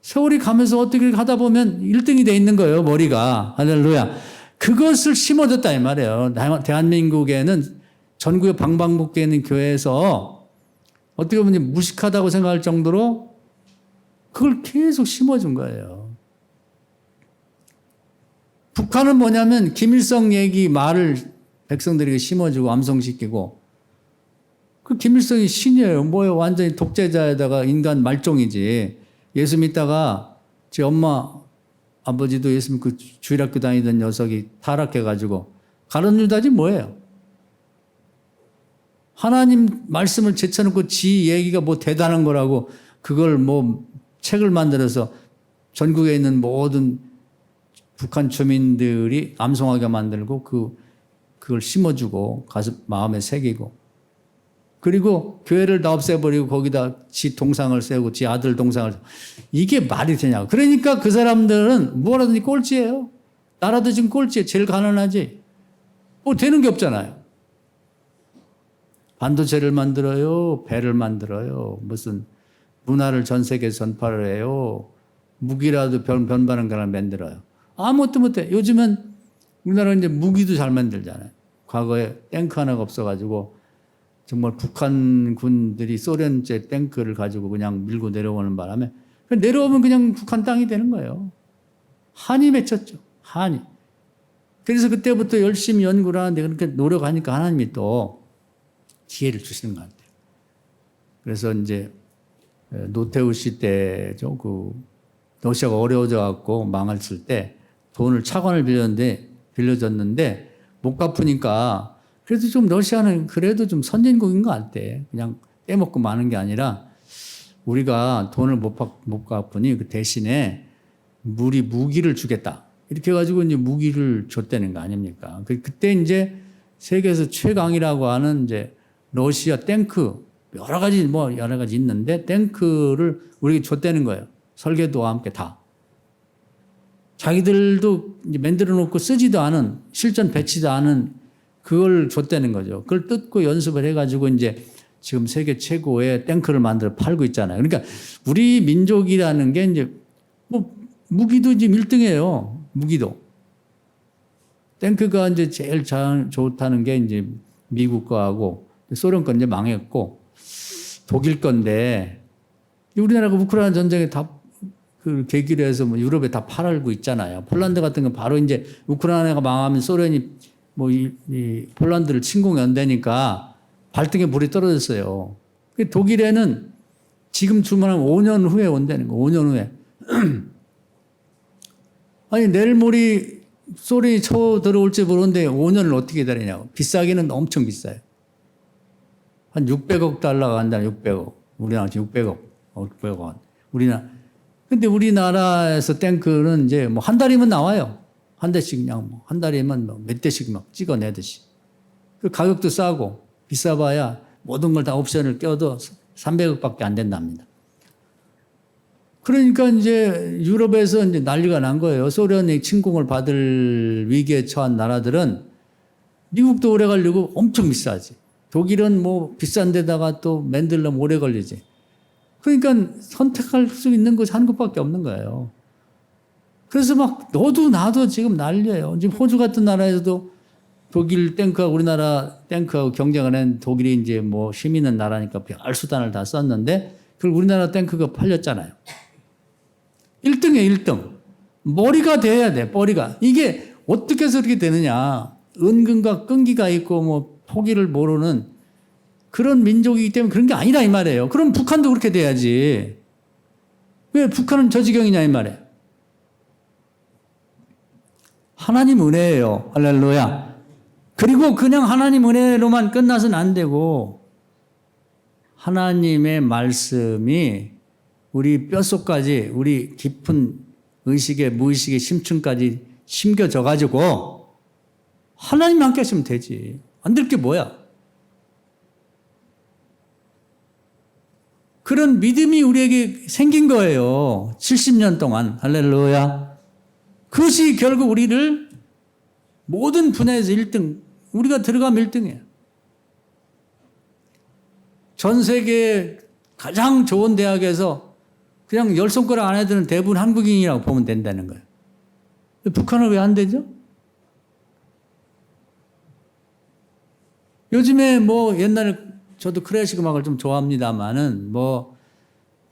세월이 가면서 어떻게 하다 보면 1등이 돼 있는 거예요. 머리가. 할렐루야. 그것을 심어줬다 이 말이에요. 대한민국에는 전국의 방방곡곡에 있는 교회에서 어떻게 보면 무식하다고 생각할 정도로 그걸 계속 심어준 거예요. 북한은 뭐냐면 김일성 얘기 말을 백성들에게 심어주고 암송시키고 그 김일성이 신이에요. 뭐예요? 완전히 독재자에다가 인간 말종이지. 예수 믿다가 제 엄마 아버지도 예수 믿고 주일학교 다니던 녀석이 타락해가지고 가론유다지 뭐예요? 하나님 말씀을 제쳐놓고 지 얘기가 뭐 대단한 거라고 그걸 뭐 책을 만들어서 전국에 있는 모든 북한 주민들이 암송하게 만들고 그걸 심어주고 가서 마음에 새기고 그리고 교회를 다 없애버리고 거기다 지 동상을 세우고 지 아들 동상을 이게 말이 되냐고. 그러니까 그 사람들은 뭐라든지 꼴찌예요. 나라도 지금 꼴찌예요. 제일 가난하지. 뭐 되는 게 없잖아요. 반도체를 만들어요. 배를 만들어요. 무슨 문화를 전 세계에 전파를 해요. 무기라도 변반한 거를 만들어요. 아무것도 못해. 요즘은 우리나라는 이제 무기도 잘 만들잖아요. 과거에 탱크 하나가 없어가지고 정말 북한 군들이 소련제 탱크를 가지고 그냥 밀고 내려오는 바람에 내려오면 그냥 북한 땅이 되는 거예요. 한이 맺혔죠. 한이. 그래서 그때부터 열심히 연구를 하는데 그렇게 노력하니까 하나님이 또 기회를 주시는 것 같아요. 그래서 이제 노태우 시 때죠. 그 러시아가 어려워져 갖고 망했을 때 돈을 차관을 빌려줬는데 못 갚으니까 그래도 좀 러시아는 그래도 좀 선진국인 것 같아. 그냥 떼먹고 마는 게 아니라 우리가 돈을 못 갚으니 그 대신에 우리 무기를 주겠다. 이렇게 해가지고 이제 무기를 줬다는 거 아닙니까? 그때 이제 세계에서 최강이라고 하는 이제 러시아 탱크 여러 가지 있는데 탱크를 우리에게 줬다는 거예요. 설계도와 함께 다. 자기들도 이제 만들어 놓고 쓰지도 않은 실전 배치도 않은 그걸 줬다는 거죠. 그걸 뜯고 연습을 해가지고 이제 지금 세계 최고의 탱크를 만들어 팔고 있잖아요. 그러니까 우리 민족이라는 게 이제 뭐 무기도 지금 1등이에요. 무기도. 탱크가 이제 제일 좋다는 게 이제 미국 거하고 소련 건 이제 망했고 독일 건데 우리나라가 우크라이나 전쟁에 다 그 계기로 해서 뭐 유럽에 다 팔고 있잖아요. 폴란드 같은 건 바로 이제 우크라이나가 망하면 소련이 뭐 이 폴란드를 침공한다니까 발등에 불이 떨어졌어요. 독일에는 지금 주문하면 5년 후에 온다는 거. 5년 후에. 아니 내일 모레 소련이 쳐 들어올지 모르는데 5년을 어떻게 기다리냐고. 비싸기는 엄청 비싸요. 한 600억 달러가 한다. 600억. 우리나라 지금 600억 원. 근데 우리나라에서 탱크는 이제 뭐 한 달이면 나와요. 한 대씩 그냥 뭐 한 달이면 뭐 몇 대씩 막 찍어내듯이. 그 가격도 싸고 비싸봐야 모든 걸 다 옵션을 껴도 300억밖에 안 된답니다. 그러니까 이제 유럽에서 이제 난리가 난 거예요. 소련이 침공을 받을 위기에 처한 나라들은 미국도 오래 걸리고 엄청 비싸지. 독일은 뭐 비싼 데다가 또 만들려면 오래 걸리지. 그러니까 선택할 수 있는 것이 한국밖에 없는 거예요. 그래서 막 너도 나도 지금 난리예요. 지금 호주 같은 나라에서도 독일 탱크하고 우리나라 탱크하고 경쟁을 한 독일이 이제 뭐 힘 있는 나라니까 별 수단을 다 썼는데 그걸 우리나라 탱크가 팔렸잖아요. 1등이에요, 1등. 머리가 돼야 돼, 머리가. 이게 어떻게 해서 그렇게 되느냐. 은근과 끈기가 있고 뭐 포기를 모르는 그런 민족이기 때문에 그런 게 아니라 이 말이에요. 그럼 북한도 그렇게 돼야지. 왜 북한은 저 지경이냐 이 말이에요. 하나님 은혜예요. 할렐루야. 그리고 그냥 하나님 은혜로만 끝나서는 안 되고 하나님의 말씀이 우리 뼛속까지 우리 깊은 의식의 무의식의 심층까지 심겨져 가지고 하나님이 함께 하시면 되지. 안 될 게 뭐야. 그런 믿음이 우리에게 생긴 거예요. 70년 동안. 할렐루야. 그것이 결국 우리를 모든 분야에서 1등, 우리가 들어가면 1등이에요. 전 세계 가장 좋은 대학에서 그냥 10손가락 안에 드는 대부분 한국인이라고 보면 된다는 거예요. 북한은 왜 안 되죠? 요즘에 뭐 옛날에 저도 클래식 음악을 좀 좋아합니다만은 뭐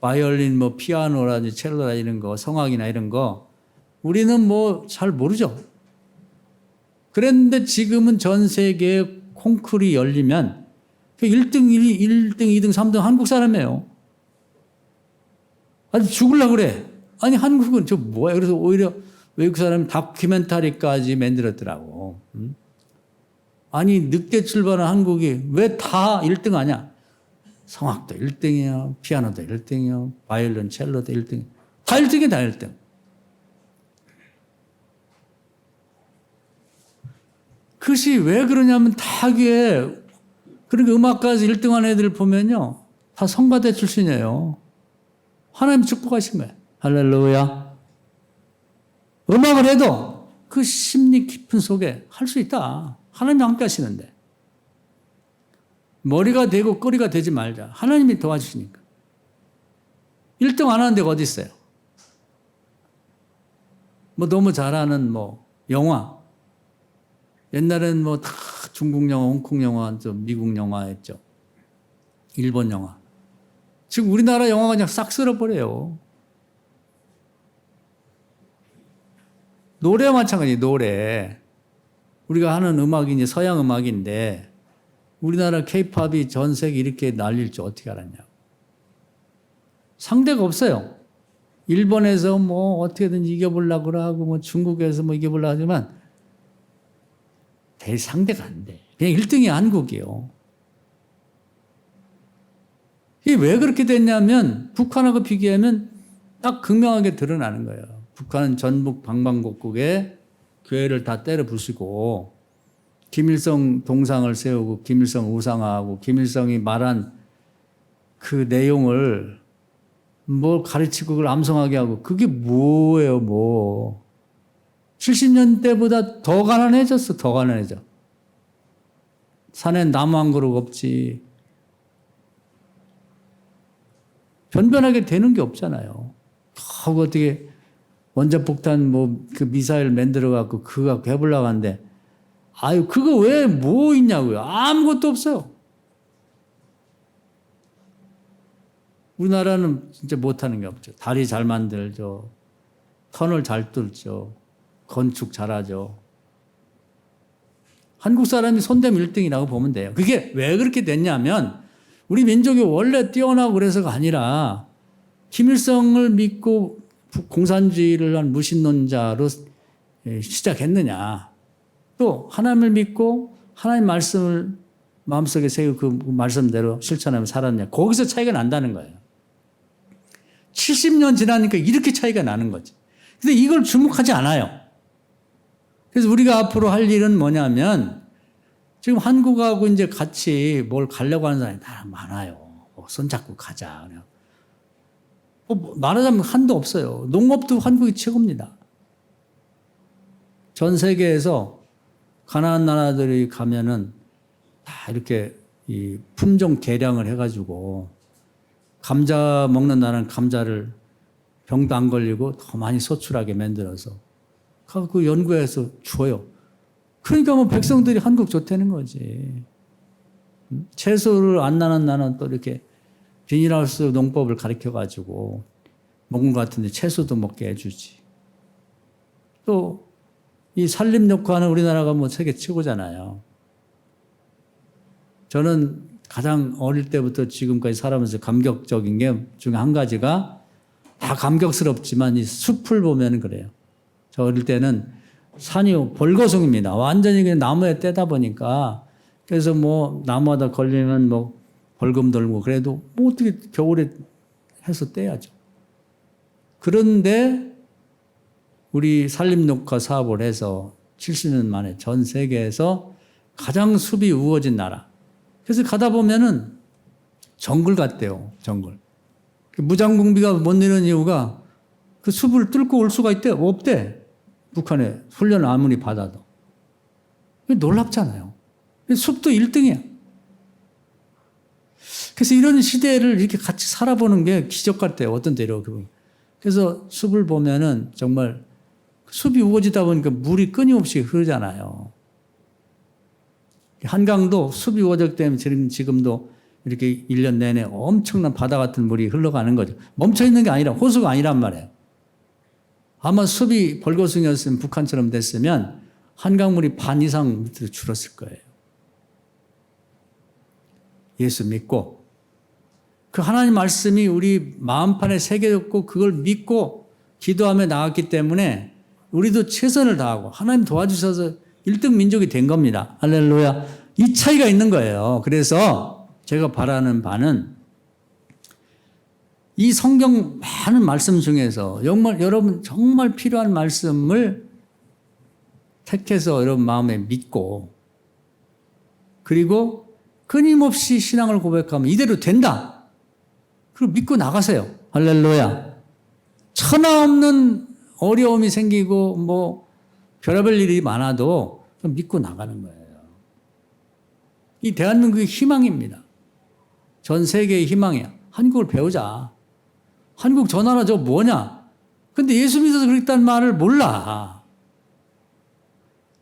바이올린, 뭐 피아노라든지 첼로라 이런 거, 성악이나 이런 거 우리는 뭐 잘 모르죠. 그랬는데 지금은 전 세계에 콩쿠르이 열리면 1등, 2등, 3등 한국 사람이에요. 아니 죽으려고 그래. 아니 한국은 저 뭐야. 그래서 오히려 외국 사람이 다큐멘터리까지 만들었더라고. 아니 늦게 출발한 한국이 왜 다 1등 하냐. 성악도 1등이야. 피아노도 1등이야. 바이올린, 첼로도 1등. 다 1등이야. 다 1등. 그것이 왜 그러냐면 다 그게 그러니까 음악가에서 1등한 애들 보면요. 다 성가대 출신이에요. 하나님 축복하신 거예요. 할렐루야. 음악을 해도 그 심리 깊은 속에 할 수 있다. 하나님이 함께 하시는데. 머리가 되고 꼬리가 되지 말자. 하나님이 도와주시니까. 1등 안 하는 데가 어디 있어요? 뭐 너무 잘하는 뭐 영화. 옛날엔 뭐 다 중국 영화, 홍콩 영화, 미국 영화 했죠. 일본 영화. 지금 우리나라 영화가 그냥 싹 쓸어버려요. 노래 마찬가지, 노래. 우리가 하는 음악이 이제 서양 음악인데 우리나라 케이팝이 전 세계 이렇게 날릴 줄 어떻게 알았냐고. 상대가 없어요. 일본에서 뭐 어떻게든 이겨보려고 하고 뭐 중국에서 뭐 이겨보려고 하지만 대 상대가 안 돼. 그냥 1등이 한국이요. 이게 왜 그렇게 됐냐면 북한하고 비교하면 딱 극명하게 드러나는 거예요. 북한은 전북 방방곡곡에 교회를 다 때려 부수고 김일성 동상을 세우고 김일성 우상화하고 김일성이 말한 그 내용을 뭐 가르치고 그걸 암송하게 하고 그게 뭐예요, 뭐. 70년대보다 더 가난해졌어, 더 가난해져. 산엔 나무 한 그루 없지. 변변하게 되는 게 없잖아요. 어떻게 원자폭탄 뭐 그 미사일 만들어 갖고 그거 갖고 해보려고 하는데 아유, 그거 왜 뭐 있냐고요. 아무것도 없어요. 우리나라는 진짜 못하는 게 없죠. 다리 잘 만들죠. 터널 잘 뚫죠. 건축 잘하죠. 한국 사람이 손대면 1등이라고 보면 돼요. 그게 왜 그렇게 됐냐면 우리 민족이 원래 뛰어나고 그래서가 아니라 김일성을 믿고 공산주의를 한 무신론자로 시작했느냐. 또 하나님을 믿고 하나님 말씀을 마음속에 새기고 그 말씀대로 실천하며 살았느냐. 거기서 차이가 난다는 거예요. 70년 지나니까 이렇게 차이가 나는 거지. 근데 이걸 주목하지 않아요. 그래서 우리가 앞으로 할 일은 뭐냐면 지금 한국하고 이제 같이 뭘 가려고 하는 사람이 다 많아요. 손잡고 가자. 말하자면 한도 없어요. 농업도 한국이 최고입니다. 전 세계에서 가난한 나라들이 가면은 다 이렇게 이 품종 개량을 해가지고 감자 먹는 나라는 감자를 병도 안 걸리고 더 많이 소출하게 만들어서 그 연구해서 줘요. 그러니까 뭐 백성들이 한국 좋다는 거지. 채소를 안 나는 나는 또 이렇게 비닐하우스 농법을 가르쳐가지고 먹은 것 같은데 채소도 먹게 해주지. 또 이 산림욕과는 우리나라가 뭐 세계 최고잖아요. 저는 가장 어릴 때부터 지금까지 살아면서 감격적인 게 중에 한 가지가 다 감격스럽지만 이 숲을 보면 그래요. 저 어릴 때는 산이 벌거숭입니다. 완전히 그냥 나무에 떼다 보니까 그래서 뭐 나무하다 걸리면 뭐 벌금 들고 그래도 뭐 어떻게 겨울에 해서 떼야죠. 그런데 우리 산림녹화 사업을 해서 70년 만에 전 세계에서 가장 숲이 우거진 나라. 그래서 가다 보면은 정글 같대요. 정글. 무장공비가 못 내는 이유가 그 숲을 뚫고 올 수가 있대? 없대. 북한에 훈련을 아무리 받아도. 놀랍잖아요. 숲도 1등이야. 그래서 이런 시대를 이렇게 같이 살아보는 게 기적 같아요. 어떤 때로. 그래서 숲을 보면은 정말 숲이 우거지다 보니까 물이 끊임없이 흐르잖아요. 한강도 숲이 우거졌기 때문에 지금도 이렇게 1년 내내 엄청난 바다 같은 물이 흘러가는 거죠. 멈춰 있는 게 아니라 호수가 아니란 말이에요. 아마 숲이 벌거숭이였으면 북한처럼 됐으면 한강물이 반 이상 밑으로 줄었을 거예요. 예수 믿고 그 하나님 말씀이 우리 마음판에 새겨졌고 그걸 믿고 기도하며 나갔기 때문에 우리도 최선을 다하고 하나님 도와주셔서 1등 민족이 된 겁니다. 할렐루야. 이 차이가 있는 거예요. 그래서 제가 바라는 바는 이 성경 많은 말씀 중에서 정말 여러분 정말 필요한 말씀을 택해서 여러분 마음에 믿고 그리고 끊임없이 신앙을 고백하면 이대로 된다. 그리고 믿고 나가세요. 할렐루야. 천하 없는 어려움이 생기고 뭐 별의별 일이 많아도 믿고 나가는 거예요. 이 대한민국의 희망입니다. 전 세계의 희망이야. 한국을 배우자. 한국 저 나라 저 뭐냐. 근데 예수 믿어서 그랬다는 말을 몰라.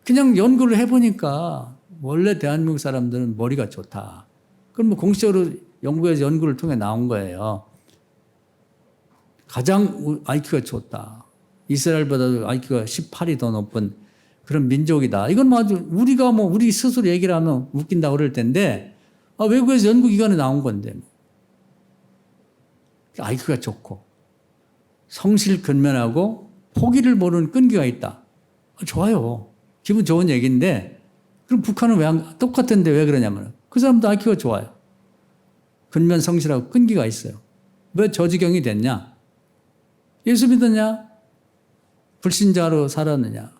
그냥 연구를 해보니까 원래 대한민국 사람들은 머리가 좋다. 그럼 뭐 공식적으로 연구에서 연구를 통해 나온 거예요. 가장 IQ가 좋다. 이스라엘보다도 IQ가 18이 더 높은 그런 민족이다. 이건 뭐 아주 우리가 뭐 우리 스스로 얘기를 하면 웃긴다고 그럴 텐데 외국에서 연구기관에 나온 건데. IQ가 좋고 성실 근면하고 포기를 모르는 끈기가 있다. 좋아요. 기분 좋은 얘기인데 그럼 북한은 왜 똑같은데 왜 그러냐면 그 사람도 IQ가 좋아요. 근면 성실하고 끈기가 있어요. 왜 저 지경이 됐냐? 예수 믿었냐? 불신자로 살았느냐?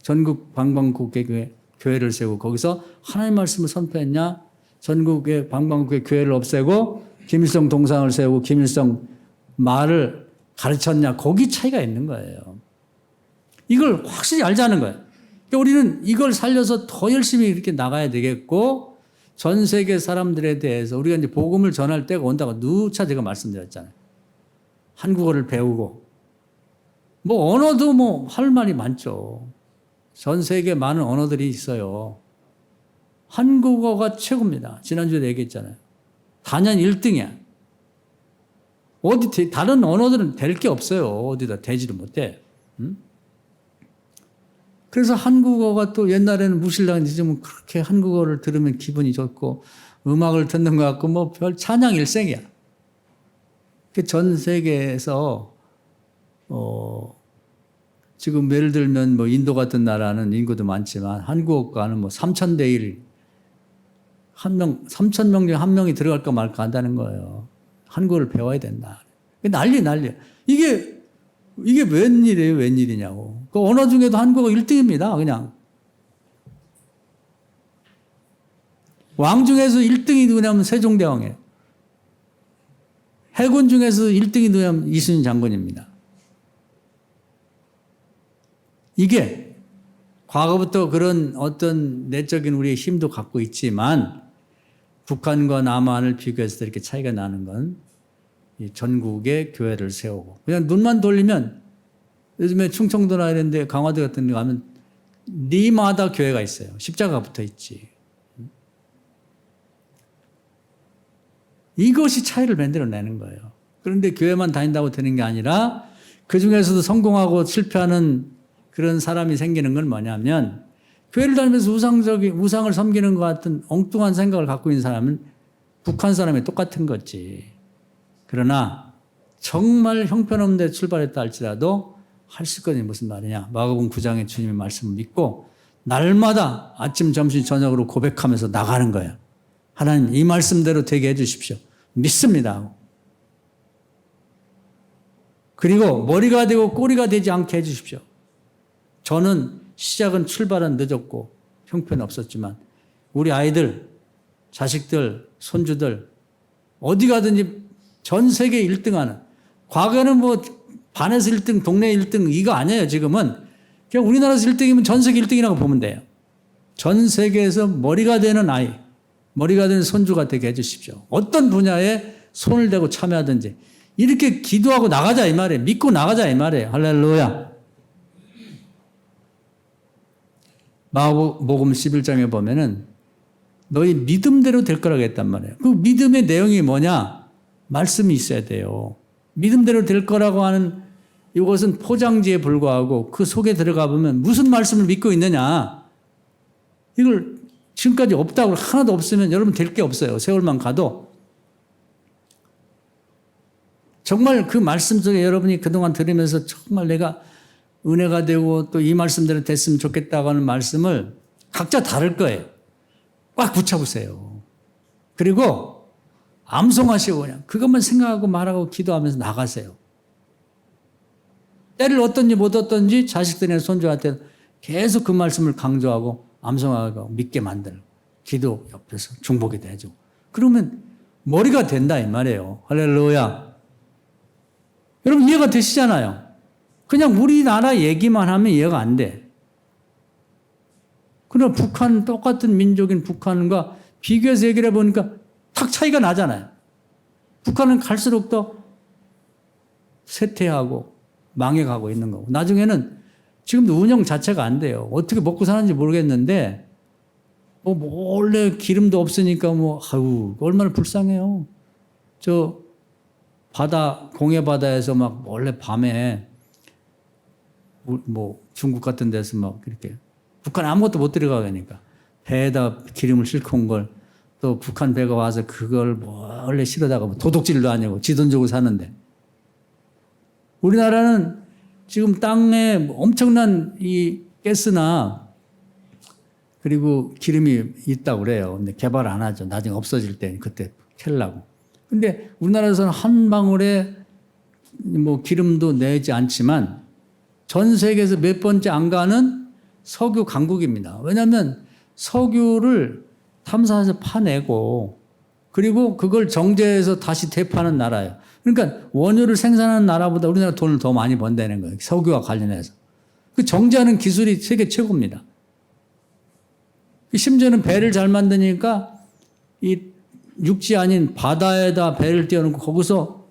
전국 방방곡곡에 교회를 세우고 거기서 하나님 말씀을 선포했냐? 전국의 방방곡곡에 교회를 없애고 김일성 동상을 세우고 김일성 말을 가르쳤냐? 거기 차이가 있는 거예요. 이걸 확실히 알자는 거예요. 그러니까 우리는 이걸 살려서 더 열심히 이렇게 나가야 되겠고 전 세계 사람들에 대해서 우리가 이제 복음을 전할 때가 온다고 누차 제가 말씀드렸잖아요. 한국어를 배우고 뭐 언어도 뭐 할 말이 많죠. 전 세계 많은 언어들이 있어요. 한국어가 최고입니다. 지난주에 얘기했잖아요. 단연 1등이야. 어디 다른 언어들은 될 게 없어요. 어디다 대지를 못해. 응? 그래서 한국어가 또 옛날에는 무신랑인데 지금은 그렇게 한국어를 들으면 기분이 좋고 음악을 듣는 것 같고 뭐 별 찬양 일생이야. 전 세계에서 지금 예를 들면 뭐 인도 같은 나라는 인구도 많지만 한국어과는 뭐 3,000대 1, 3,000명 중에 한 명이 들어갈까 말까 한다는 거예요. 한국어를 배워야 된다. 난리야. 이게 웬일이에요? 웬일이냐고. 그 언어 중에도 한국어 1등입니다. 그냥. 왕 중에서 1등이 누구냐면 세종대왕이에요. 해군 중에서 1등이 누구냐면 이순신 장군입니다. 이게 과거부터 그런 어떤 내적인 우리의 힘도 갖고 있지만 북한과 남한을 비교해서 이렇게 차이가 나는 건 전국에 교회를 세우고 그냥 눈만 돌리면 요즘에 충청도나 이런 데 강화도 같은 데 가면 니마다 교회가 있어요. 십자가가 붙어 있지. 이것이 차이를 만들어내는 거예요. 그런데 교회만 다닌다고 되는 게 아니라 그중에서도 성공하고 실패하는 그런 사람이 생기는 건 뭐냐면 교회를 다니면서 우상을 섬기는 것 같은 엉뚱한 생각을 갖고 있는 사람은 북한 사람이 똑같은 거지. 그러나 정말 형편없는 데 출발했다 할지라도 할 수 있거든요. 무슨 말이냐. 마가복음 9장의 주님의 말씀을 믿고 날마다 아침, 점심, 저녁으로 고백하면서 나가는 거예요. 하나님 이 말씀대로 되게 해 주십시오. 믿습니다. 그리고 머리가 되고 꼬리가 되지 않게 해 주십시오. 저는 시작은 출발은 늦었고 형편이 없었지만 우리 아이들, 자식들, 손주들 어디 가든지 전 세계 1등하는 과거에는 뭐 반에서 1등, 동네 1등 이거 아니에요. 지금은 그냥 우리나라에서 1등이면 전 세계 1등이라고 보면 돼요. 전 세계에서 머리가 되는 아이, 머리가 되는 손주가 되게 해 주십시오. 어떤 분야에 손을 대고 참여하든지 이렇게 기도하고 나가자 이 말이에요. 믿고 나가자 이 말이에요. 할렐루야. 마가복음 11장에 보면은 너희 믿음대로 될 거라고 했단 말이에요. 그 믿음의 내용이 뭐냐? 말씀이 있어야 돼요. 믿음대로 될 거라고 하는 이것은 포장지에 불과하고 그 속에 들어가 보면 무슨 말씀을 믿고 있느냐? 이걸 지금까지 없다고 하나도 없으면 여러분 될 게 없어요. 세월만 가도. 정말 그 말씀 속에 여러분이 그동안 들으면서 정말 내가 은혜가 되고 또 이 말씀대로 됐으면 좋겠다고 하는 말씀을 각자 다를 거예요. 꽉 붙여보세요. 그리고 암송하시고 그냥 그것만 생각하고 말하고 기도하면서 나가세요. 때를 얻든지 못 얻든지 자식들이나 손주한테 계속 그 말씀을 강조하고 암송하고 믿게 만들고 기도 옆에서 중보기도 해주고 그러면 머리가 된다 이 말이에요. 할렐루야. 여러분 이해가 되시잖아요. 그냥 우리나라 얘기만 하면 이해가 안 돼. 그러나 북한 똑같은 민족인 북한과 비교해서 얘기를 해보니까 탁 차이가 나잖아요. 북한은 갈수록 더 쇠퇴하고 망해가고 있는 거고 나중에는 지금도 운영 자체가 안 돼요. 어떻게 먹고 사는지 모르겠는데 뭐 몰래 기름도 없으니까 뭐 아유 얼마나 불쌍해요. 저 바다 공해 바다에서 막 몰래 밤에 뭐 중국 같은 데서 막 이렇게 북한 아무것도 못 들어가니까 배에다 기름을 싣고 온 걸 또 북한 배가 와서 그걸 몰래 실어다가 뭐 도둑질도 아니고 지 돈 주고 사는데 우리나라는 지금 땅에 엄청난 이 가스나 그리고 기름이 있다고 그래요. 근데 개발 안 하죠. 나중에 없어질 때 그때 캘라고. 근데 우리나라에서는 한 방울에 뭐 기름도 내지 않지만 전 세계에서 몇 번째 안 가는 석유 강국입니다. 왜냐하면 석유를 탐사해서 파내고 그리고 그걸 정제해서 다시 되파는 나라예요. 그러니까 원유를 생산하는 나라보다 우리나라 돈을 더 많이 번다는 거예요. 석유와 관련해서. 그 정제하는 기술이 세계 최고입니다. 심지어는 배를 잘 만드니까 이 육지 아닌 바다에다 배를 띄워놓고 거기서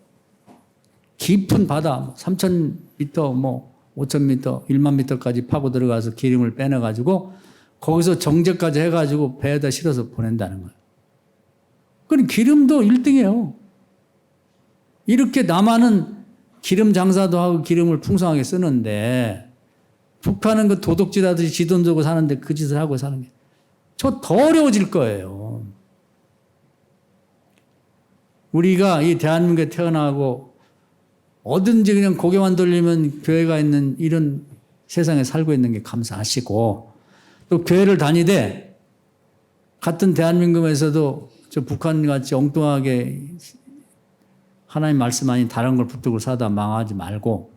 깊은 바다 3,000m 뭐 5,000m 1만 m까지 파고 들어가서 기름을 빼내가지고 거기서 정제까지 해가지고 배에다 실어서 보낸다는 거예요. 그럼 기름도 1등이에요. 이렇게 남한은 기름 장사도 하고 기름을 풍성하게 쓰는데 북한은 그 도둑질하듯이 지 돈 주고 사는데 그 짓을 하고 사는 게 저 더 어려워질 거예요. 우리가 이 대한민국에 태어나고 어딘지 그냥 고개만 돌리면 교회가 있는 이런 세상에 살고 있는 게 감사하시고 또 교회를 다니되 같은 대한민국에서도 저 북한같이 엉뚱하게 하나님 말씀 아닌 다른 걸 붙들고 사다 망하지 말고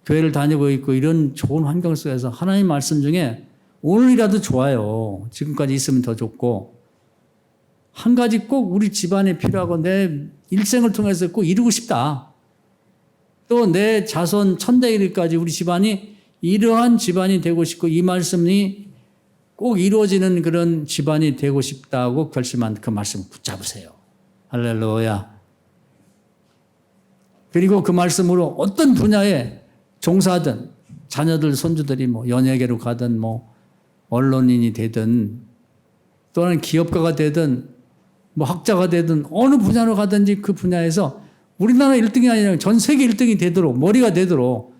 교회를 다니고 있고 이런 좋은 환경 속에서 하나님 말씀 중에 오늘이라도 좋아요. 지금까지 있으면 더 좋고 한 가지 꼭 우리 집안에 필요하고 내 일생을 통해서 꼭 이루고 싶다. 또 내 자손 천대일까지 우리 집안이 이러한 집안이 되고 싶고 이 말씀이 꼭 이루어지는 그런 집안이 되고 싶다고 결심한 그 말씀 붙잡으세요. 할렐루야. 그리고 그 말씀으로 어떤 분야에 종사하든 자녀들 손주들이 뭐 연예계로 가든 뭐 언론인이 되든 또는 기업가가 되든 뭐 학자가 되든 어느 분야로 가든지 그 분야에서 우리나라 1등이 아니라 전 세계 1등이 되도록 머리가 되도록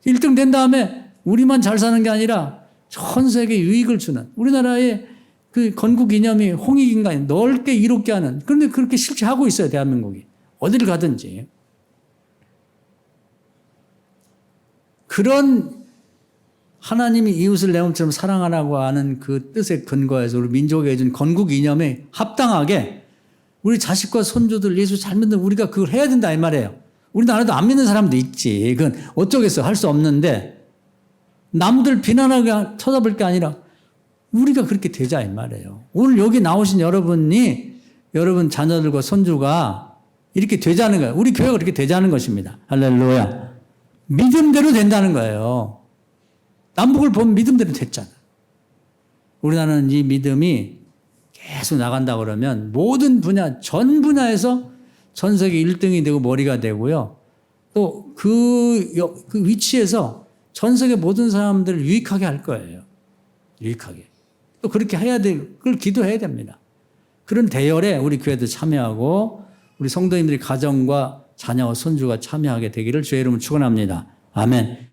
1등 된 다음에 우리만 잘 사는 게 아니라 전 세계 유익을 주는 우리나라의 그 건국 이념이 홍익인간 넓게 이롭게 하는 그런데 그렇게 실제 하고 있어요. 대한민국이. 어디를 가든지. 그런 하나님이 이웃을 내 몸처럼 사랑하라고 하는 그 뜻에 근거해서 우리 민족에 해준 건국 이념에 합당하게 우리 자식과 손주들 예수 잘 믿는 우리가 그걸 해야 된다 이 말이에요. 우리나라도 안 믿는 사람도 있지. 그건 어쩌겠어. 할 수 없는데 남들 비난하게 쳐다볼 게 아니라 우리가 그렇게 되자 이 말이에요. 오늘 여기 나오신 여러분이 여러분 자녀들과 손주가 이렇게 되자는 거예요. 우리 교회가 그렇게 되자는 것입니다. 할렐루야. 믿음대로 된다는 거예요. 남북을 보면 믿음대로 됐잖아. 우리나라는 이 믿음이 계속 나간다 그러면 모든 분야, 전 분야에서 전 세계 1등이 되고 머리가 되고요. 또 그 위치에서 전 세계 모든 사람들을 유익하게 할 거예요. 유익하게. 또 그렇게 해야 돼. 그걸 기도해야 됩니다. 그런 대열에 우리 교회도 참여하고 우리 성도님들이 가정과 자녀와 손주가 참여하게 되기를 주의 이름으로 축원합니다. 아멘.